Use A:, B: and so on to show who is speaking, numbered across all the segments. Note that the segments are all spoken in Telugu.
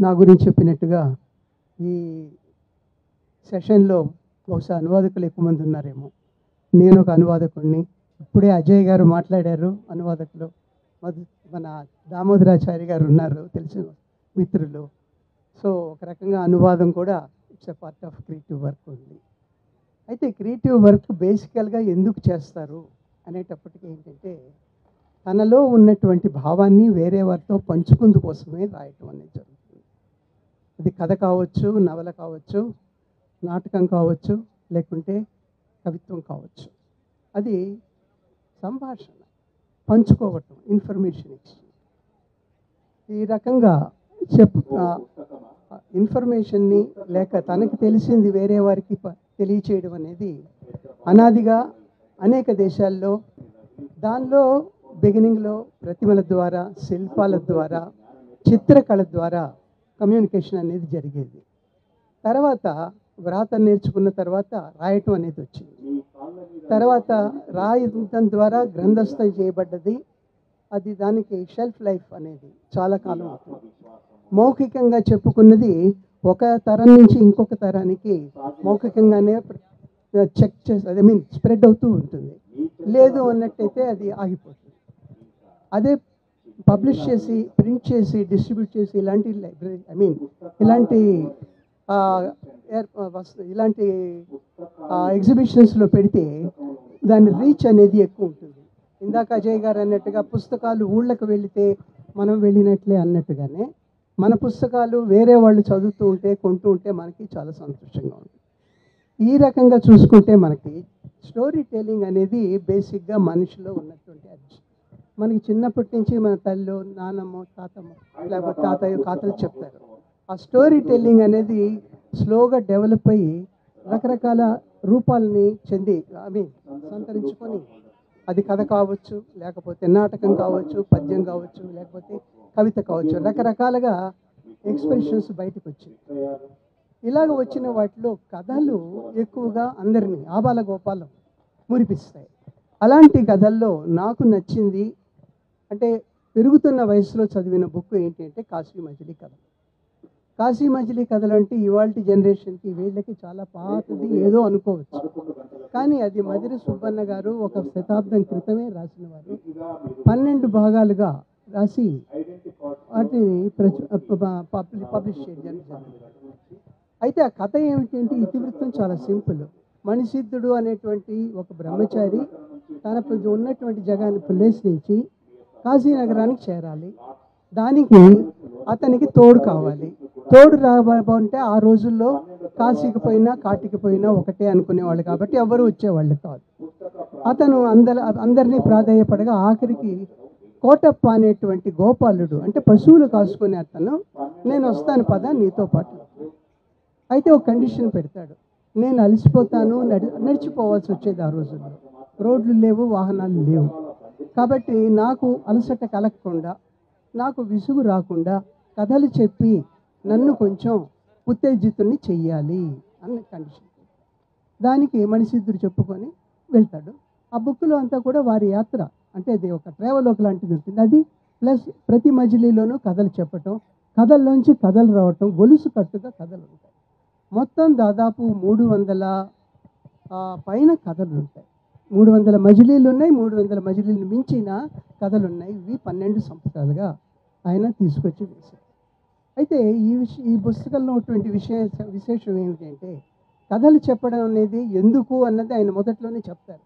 A: నా గురించి చెప్పినట్టుగా ఈ సెషన్లో బహుశా అనువాదకులు ఎక్కువ మంది ఉన్నారేమో. నేను ఒక అనువాదకుడిని. ఇప్పుడే అజయ్ గారు మాట్లాడారు అనువాదకులు. మన దామోదరాచారి గారు ఉన్నారు, తెలిసిన మిత్రులు. సో ఒక రకంగా అనువాదం కూడా it's a part of creative work ఉంది. అయితే క్రియేటివ్ వర్క్ బేసికల్గా ఎందుకు చేస్తారు అనేటప్పటికీ ఏంటంటే, తనలో ఉన్నటువంటి భావాన్ని వేరే వారితో పంచుకుందు కోసమే రాయటం అనేది జరుగుతుంది. అది కథ కావచ్చు, నవల కావచ్చు, నాటకం కావచ్చు, లేకుంటే కవిత్వం కావచ్చు. అది సంభాషణ, పంచుకోవటం, ఇన్ఫర్మేషన్ ఎక్స్చేంజ్. ఈ రకంగా ఇన్ఫర్మేషన్ని లేక తనకు తెలిసింది వేరే వారికి తెలియచేయడం అనేది అనాదిగా అనేక దేశాల్లో, దానిలో బిగినింగ్లో ప్రతిమల ద్వారా, శిల్పాల ద్వారా, చిత్రకళ ద్వారా కమ్యూనికేషన్ అనేది జరిగేది. తర్వాత వ్రాత నేర్చుకున్న తర్వాత రాయటం అనేది వచ్చింది. తర్వాత రాయటం ద్వారా గ్రంథస్థం చేయబడ్డది. అది దానికి షెల్ఫ్ లైఫ్ అనేది చాలా కాలం అవుతుంది. మౌఖికంగా చెప్పుకున్నది ఒక తరం నుంచి ఇంకొక తరానికి మౌఖికంగానే చెక్ చేసి స్ప్రెడ్ అవుతూ ఉంటుంది. లేదు అన్నట్టయితే అది ఆగిపోతుంది. అదే పబ్లిష్ చేసి, ప్రింట్ చేసి, డిస్ట్రిబ్యూట్ చేసి ఇలాంటి లైబ్రరీ ఇలాంటి ఎగ్జిబిషన్స్లో పెడితే దాని రీచ్ అనేది ఎక్కువ ఉంటుంది. ఇందాక అజయ్ గారు అన్నట్టుగా పుస్తకాలు ఊళ్ళకు వెళితే మనం వెళ్ళినట్లే అన్నట్టుగానే మన పుస్తకాలు వేరే వాళ్ళు చదువుతూ ఉంటే, కొంటూ ఉంటే మనకి చాలా సంతోషంగా ఉంటుంది. ఈ రకంగా చూసుకుంటే మనకి స్టోరీ టెల్లింగ్ అనేది బేసిక్గా మనిషిలో ఉన్నటువంటి అర్జీ. మనకి చిన్నప్పటి నుంచి మన తల్లి, నానమ్మ, తాతమ్మ, లేకపోతే తాతయ్య కథలు చెప్తారు. ఆ స్టోరీ టెల్లింగ్ అనేది స్లోగా డెవలప్ అయ్యి రకరకాల రూపాలని సంతరించుకొని, అది కథ కావచ్చు, లేకపోతే నాటకం కావచ్చు, పద్యం కావచ్చు, లేకపోతే కవిత కావచ్చు, రకరకాలుగా ఎక్స్ప్రెషన్స్ బయటకు వచ్చింది. ఇలాగ వచ్చిన వాటిలో కథలు ఎక్కువగా అందరినీ ఆబాల గోపాలం మురిపిస్తాయి. అలాంటి కథల్లో నాకు నచ్చింది అంటే, పెరుగుతున్న వయసులో చదివిన బుక్ ఏంటి అంటే కాశీ మజిలీ కథలు. కాశీ మజిలీ కథలు అంటే ఇవాళ జనరేషన్కి వీళ్ళకి చాలా పాతది ఏదో అనుకోవచ్చు. కానీ అది మదిరి సుబ్బన్న గారు ఒక శతాబ్దం క్రితమే రాసిన వారు. 12 భాగాలుగా రాసి వాటిని పబ్లిష్ చేయడం జరిగింది. అయితే ఆ కథ ఏమిటంటే, ఇతివృత్తం చాలా సింపుల్. మణిసిద్ధుడు అనేటువంటి ఒక బ్రహ్మచారి తన ఉన్నటువంటి ప్లేస్ నుంచి కాశీనగరానికి చేరాలి. దానికి అతనికి తోడు కావాలి. తోడు రావాలంటే ఆ రోజుల్లో కాశీకి పోయినా కాటికి పోయినా ఒకటే అనుకునేవాళ్ళు కాబట్టి ఎవరు వచ్చేవాళ్ళు కాదు. అతను అందరినీ ప్రాధేయపడగా ఆఖరికి కోటప్ప అనేటువంటి గోపాలుడు అంటే పశువులు కాసుకునే అతను, నేను వస్తాను పద నీతో పాటు. అయితే ఒక కండిషన్ పెడతాడు, నేను అలసిపోతాను, నడిచిపోవాల్సి వచ్చేది. ఆ రోజుల్లో రోడ్లు లేవు, వాహనాలు లేవు. కాబట్టి నాకు అలసట కలగకుండా, నాకు విసుగు రాకుండా కథలు చెప్పి నన్ను కొంచెం ఉత్తేజితుల్ని చెయ్యాలి అన్న కండిషన్. దానికి మణిసిద్ధుడు చెప్పుకొని వెళ్తాడు. ఆ బుక్లో అంతా కూడా వారి యాత్ర అంటే అది ఒక ట్రావెలోక్ లాంటిది ఉంటుంది. అది ప్లస్ ప్రతి మజిలీలోనూ కథలు చెప్పటం, కథల్లోంచి కథలు రావటం, గొలుసు కట్టుగా కథలు ఉంటాయి. మొత్తం దాదాపు 300 పైన కథలు ఉంటాయి. 300 మజిలీలు ఉన్నాయి, 300 మజిలీలు మించిన కథలు ఉన్నాయి. ఇవి 12 సంపుటాలుగా ఆయన తీసుకొచ్చి వేశారు. అయితే ఈ పుస్తకంలో ఉన్నటువంటి విశేషం ఏమిటంటే, కథలు చెప్పడం అనేది ఎందుకు అన్నది ఆయన మొదట్లోనే చెప్తారు.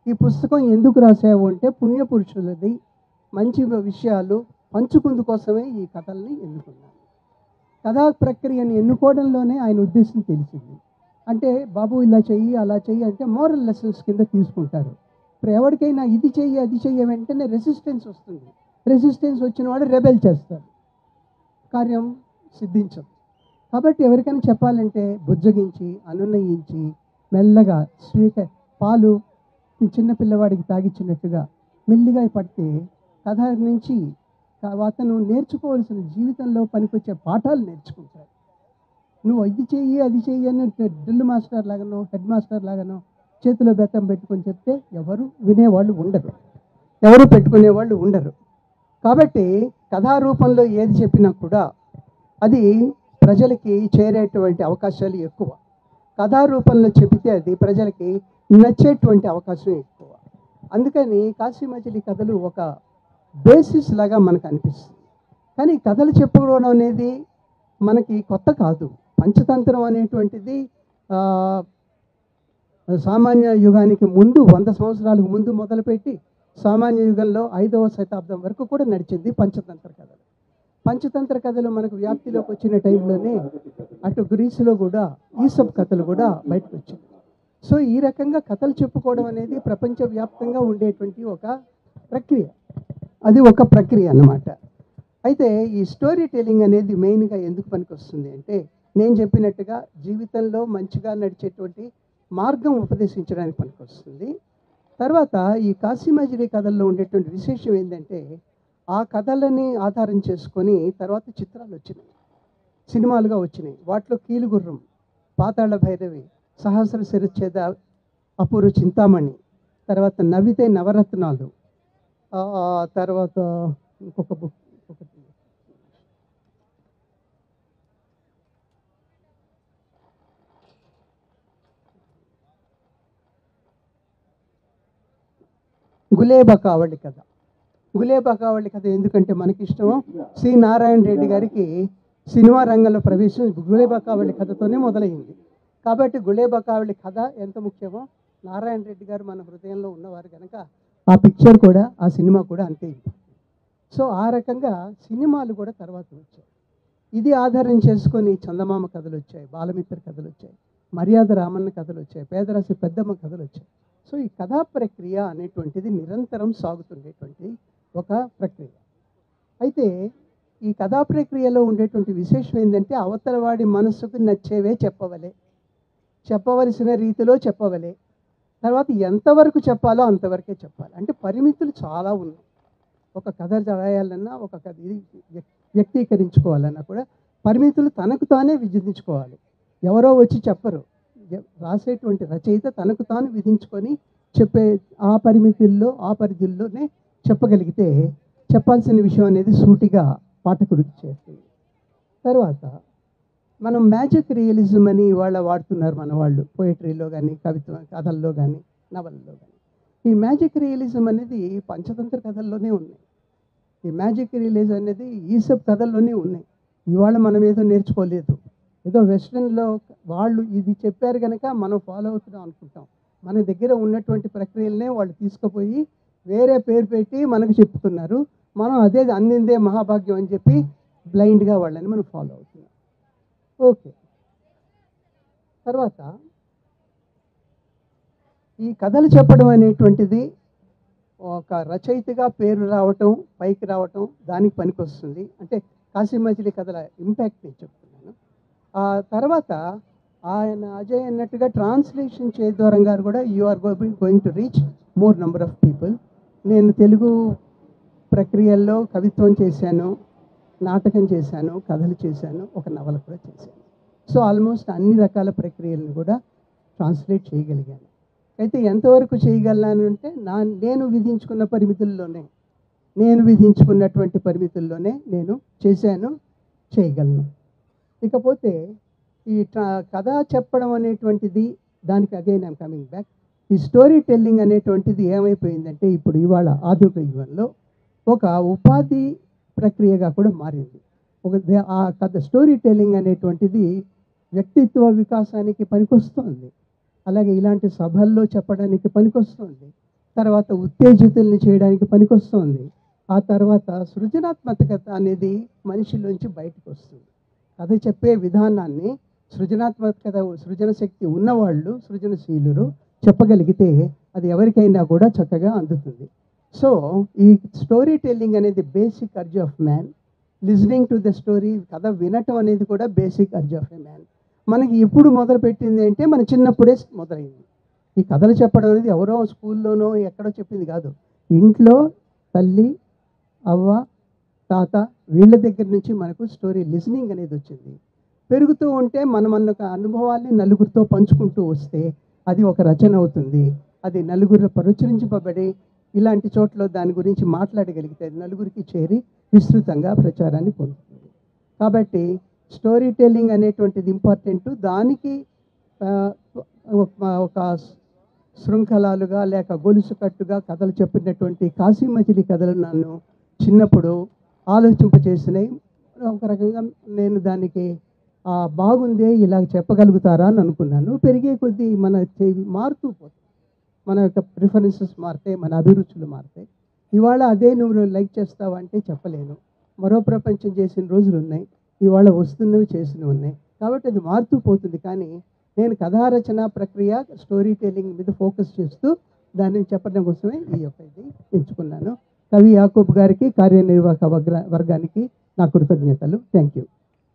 A: ఈ పుస్తకం ఎందుకు రాసావు అంటే, పుణ్యపురుషులది మంచి విషయాలు పంచుకుందు కోసమే ఈ కథల్ని ఎన్నుకున్నాను. కథా ప్రక్రియని ఎన్నుకోవడంలోనే ఆయన ఉద్దేశం తెలిసింది. అంటే బాబు ఇలా చెయ్యి, అలా చెయ్యి అంటే మోరల్ లెసన్స్ కింద తీసుకుంటారు. ఇప్పుడు ఎవరికైనా ఇది చెయ్యి, అది చెయ్యి వెంటనే రెసిస్టెన్స్ వస్తుంది. రెసిస్టెన్స్ వచ్చిన వాడు రెబెల్ చేస్తాడు, కార్యం సిద్ధించదు. కాబట్టి ఎవరికైనా చెప్పాలంటే బుజ్జగించి, అనునయించి, మెల్లగా పాలు చిన్నపిల్లవాడికి తాగిచ్చినట్టుగా మెల్లిగా పడితే కథ నుంచి అతను నేర్చుకోవాల్సిన జీవితంలో పనికొచ్చే పాఠాలు నేర్చుకుంటాడు. నువ్వు ఇది చెయ్యి, అది చెయ్యి అని డ్రిల్ మాస్టర్ లాగానో, హెడ్ మాస్టర్ లాగానో చేతిలో బెత్తం పెట్టుకొని చెప్తే ఎవరు వినేవాళ్ళు ఉండరు, ఎవరు పెట్టుకునేవాళ్ళు ఉండరు. కాబట్టి కథారూపంలో ఏది చెప్పినా కూడా అది ప్రజలకి చేరేటువంటి అవకాశాలు ఎక్కువ. కథారూపంలో చెబితే అది ప్రజలకి నచ్చేటువంటి అవకాశం ఎక్కువ. అందుకని కాశీ మజిలీ కథలు ఒక బేసిస్ లాగా మనకు అనిపిస్తుంది. కానీ కథలు చెప్పుకోవడం అనేది మనకి కొత్త కాదు. పంచతంత్రం అనేటువంటిది సామాన్య యుగానికి ముందు 100 సంవత్సరాలకు ముందు మొదలుపెట్టి సామాన్య యుగంలో 5వ శతాబ్దం వరకు కూడా నడిచింది పంచతంత్ర కథలు. పంచతంత్ర కథలు మనకు వ్యాప్తిలోకి వచ్చిన టైంలోనే అటు గ్రీసులో కూడా ఈసప్ కథలు కూడా బయటకు వచ్చింది. సో ఈ రకంగా కథలు చెప్పుకోవడం అనేది ప్రపంచవ్యాప్తంగా ఉండేటువంటి ఒక ప్రక్రియ. అది ఒక ప్రక్రియ అన్నమాట. అయితే ఈ స్టోరీ టెల్లింగ్ అనేది మెయిన్గా ఎందుకు పనికి వస్తుంది అంటే, నేను చెప్పినట్టుగా జీవితంలో మంచిగా నడిచేటువంటి మార్గం ఉపదేశించడానికి పనికి వస్తుంది. తర్వాత ఈ కాశీ మజిలీ కథల్లో ఉండేటువంటి విశేషం ఏంటంటే, ఆ కథలని ఆధారం చేసుకొని తర్వాత చిత్రాలు వచ్చినాయి, సినిమాలుగా వచ్చినాయి. వాటిలో కీలుగుర్రం, పాతాళ భైరవి, సహస్ర శిరచ్ఛేద, అపూర్వ చింతామణి, తర్వాత నవ్వితే నవరత్నాలు, తర్వాత ఇంకొక బుక్ ఒకటి గులేబా కావళి కథ. గులేబా కావళి కథ ఎందుకంటే మనకి ఇష్టం. సి నారాయణ రెడ్డి గారికి సినిమా రంగంలో ప్రవేశం గులేబా కావళి కథతోనే మొదలైంది. కాబట్టి గులేబా కావళి కథ ఎంత ముఖ్యమో నారాయణ రెడ్డి గారు మన హృదయంలో ఉన్నవారు కనుక ఆ పిక్చర్ కూడా, ఆ సినిమా కూడా అంతే ఇంపార్టెంట్. సో ఆ రకంగా సినిమాలు కూడా తర్వాత వచ్చాయి. ఇది ఆధారం చేసుకొని చందమామ కథలు వచ్చాయి, బాలమిత్ర కథలు వచ్చాయి, మర్యాద రామన్న కథలు వచ్చాయి, పేదరాశి పెద్దమ్మ కథలు వచ్చాయి. సో ఈ కథా ప్రక్రియ అనేటువంటిది నిరంతరం సాగుతుండేటువంటి ఒక ప్రక్రియ. అయితే ఈ కథా ప్రక్రియలో ఉండేటువంటి విశేషం ఏంటంటే, అవతల వాడి మనస్సుకు నచ్చేవే చెప్పవలే, చెప్పవలసిన రీతిలో చెప్పవలే, తర్వాత ఎంతవరకు చెప్పాలో అంతవరకే చెప్పాలి. అంటే పరిమితులు చాలా ఉన్నాయి. ఒక కథ రాయాలన్నా, ఒక కథ ఇది వ్యక్తీకరించుకోవాలన్నా కూడా పరిమితులు తనకు తానే విధించుకోవాలి. ఎవరో వచ్చి చెప్పరు. రాసేటువంటి రచయిత తనకు తాను విధించుకొని చెప్పే ఆ పరిమితుల్లో, ఆ పరిధుల్లోనే చెప్పగలిగితే చెప్పాల్సిన విషయం అనేది సూటిగా పాఠకుడికి చేస్తుంది. తర్వాత మనం మ్యాజిక్ రియలిజం అని ఇవాళ వాడుతున్నారు మన వాళ్ళు, పోయిటరీలో కానీ, కథల్లో కానీ, నవల్లో కానీ. ఈ మ్యాజిక్ రియలిజం అనేది పంచతంత్ర కథల్లోనే ఉన్నాయి. ఈ మ్యాజిక్ రియలిజం అనేది ఈసప్ కథల్లోనే ఉన్నాయి. ఇవాళ మనం ఏదో నేర్చుకోలేదు, ఏదో వెస్ట్రన్లో వాళ్ళు ఇది చెప్పారు కనుక మనం ఫాలో అవుతున్నాం అనుకుంటాం. మన దగ్గర ఉన్నటువంటి ప్రక్రియలనే వాళ్ళు తీసుకుపోయి వేరే పేరు పెట్టి మనకు చెప్తున్నారు. మనం అదే అందిందే మహాభాగ్యం అని చెప్పి బ్లైండ్గా వాళ్ళని మనం ఫాలో అవుతున్నాం. ఓకే. తర్వాత ఈ కథలు చెప్పడం అనేటువంటిది ఒక రచయితగా పేరు రావటం, పైకి రావటం, దానికి పనికి వస్తుంది. అంటే కాశీ మజిలీ కథల ఇంపాక్ట్ నేను చెప్తున్నాను. ఆ తర్వాత ఆయన అజయ్ అన్నట్టుగా ట్రాన్స్లేషన్ చేయద్వారం గారు కూడా you are going to reach more number of people. నేను తెలుగు ప్రక్రియల్లో కవిత్వం చేశాను, నాటకం చేశాను, కథలు చేశాను, ఒక నవల కూడా చేశాను. సో ఆల్మోస్ట్ అన్ని రకాల ప్రక్రియలను కూడా ట్రాన్స్లేట్ చేయగలిగాను. అయితే ఎంతవరకు చేయగలను అంటే నేను విధించుకున్న పరిమితుల్లోనే, నేను విధించుకున్నటువంటి పరిమితుల్లోనే నేను చేశాను, చేయగలను. ఇకపోతే ఈ కథ చెప్పడం అనేటువంటిది, దానికి అగైన్ ఐమ్ కమింగ్ బ్యాక్. ఈ స్టోరీ టెల్లింగ్ అనేటువంటిది ఏమైపోయిందంటే ఇప్పుడు ఇవాళ ఆధునిక యుగంలో ఒక ఉపాధి ప్రక్రియగా కూడా మారింది. ఆ కథ స్టోరీ టెల్లింగ్ అనేటువంటిది వ్యక్తిత్వ వికాసానికి పనికొస్తుంది, అలాగే ఇలాంటి సభల్లో చెప్పడానికి పనికొస్తుంది, తర్వాత ఉత్తేజితుల్ని చేయడానికి పనికొస్తుంది, ఆ తర్వాత సృజనాత్మకత అనేది మనిషిలోంచి బయటకు వస్తుంది. కథ చెప్పే విధానాన్ని సృజనాత్మకత, సృజన శక్తి ఉన్నవాళ్ళు, సృజనశీలురు చెప్పగలిగితే అది ఎవరికైనా కూడా చక్కగా అందుతుంది. సో ఈ స్టోరీ టెల్లింగ్ అనేది basic urge of man. Listening to the story, కథ వినటం అనేది కూడా basic urge of a man. మనకి ఎప్పుడు మొదలుపెట్టింది అంటే మన చిన్నప్పుడే మొదలైంది. ఈ కథలు చెప్పడం అనేది ఎవరో స్కూల్లోనో ఎక్కడో చెప్పింది కాదు. ఇంట్లో తల్లి, అవ్వ, తాత వీళ్ళ దగ్గర నుంచి మనకు స్టోరీ లిజనింగ్ అనేది వచ్చింది. పెరుగుతూ ఉంటే మన అనుభవాల్ని నలుగురితో పంచుకుంటూ వస్తే అది ఒక రచన అవుతుంది. అది నలుగురు ప్రచురించబడి ఇలాంటి చోట్ల దాని గురించి మాట్లాడగలిగితే నలుగురికి చేరి విస్తృతంగా ప్రచారాన్ని పొందుతుంది. కాబట్టి స్టోరీ టెల్లింగ్ అనేటువంటిది ఇంపార్టెంట్. దానికి ఒక శృంఖలాలుగా లేక గొలుసు కట్టుగా కథలు చెప్పినటువంటి కాశీ మజిలీ కథలు నన్ను చిన్నప్పుడు ఆలోచింపచేసినాయి. ఒక రకంగా నేను దానికి బాగుందే, ఇలా చెప్పగలుగుతారా అని అనుకున్నాను. పెరిగే కొద్దీ మన మారుతూ పోతుంది, మన యొక్క ప్రిఫరెన్సెస్ మారుతాయి, మన అభిరుచులు మారుతాయి. ఇవాళ అదే నువ్వు లైక్ చేస్తావంటే చెప్పలేను. మరో ప్రపంచం చేసిన రోజులు ఉన్నాయి, ఇవాళ వస్తున్నవి చేసినవి ఉన్నాయి. కాబట్టి అది మారుతూ పోతుంది. కానీ నేను కథారచన ప్రక్రియ స్టోరీ టెల్లింగ్ మీద ఫోకస్ చేస్తూ దాన్ని చెప్పడం కోసమే ఈ యొక్క ఇది ఎంచుకున్నాను. కవి యాకూబ్ గారికి, కార్యనిర్వాహక వర్గానికి నా కృతజ్ఞతలు. Thank you.